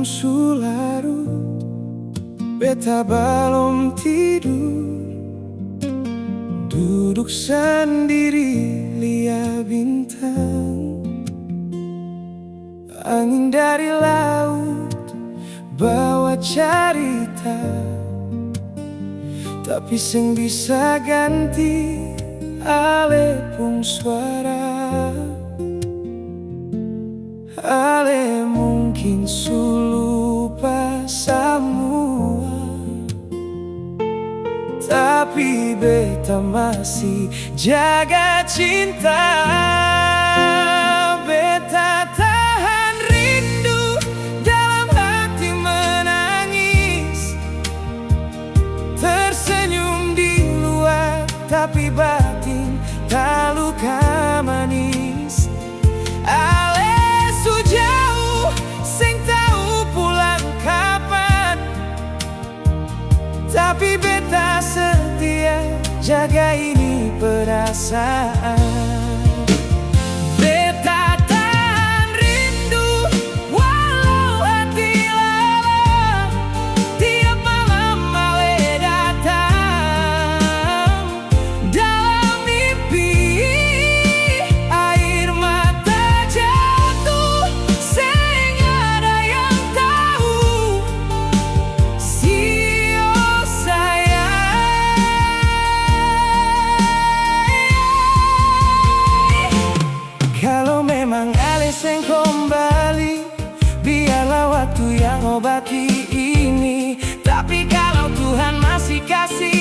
sularut, beta belum tidur, duduk sendiri lihat bintang. Angin dari laut bawa cerita, tapi sing bisa ganti ale pung suara. Ale mungkin lupa semua, tapi beta masih jaga cinta. Beta tahan rindu dalam hati menangis, tersenyum di luar tapi batin tak luka manis. Ale sejauh sing tahu pulang kapan, tapi beta setia jaga ini perasaan. Beta tahan rindu walau hati lelah, tiap malam ale datang dalam mimpi. Air mata jatuh sing ada yang tahu, sio sayang. Kalau memang ale seng kembali, biarlah waktu yang obati ini. Tapi kalau Tuhan masih kasih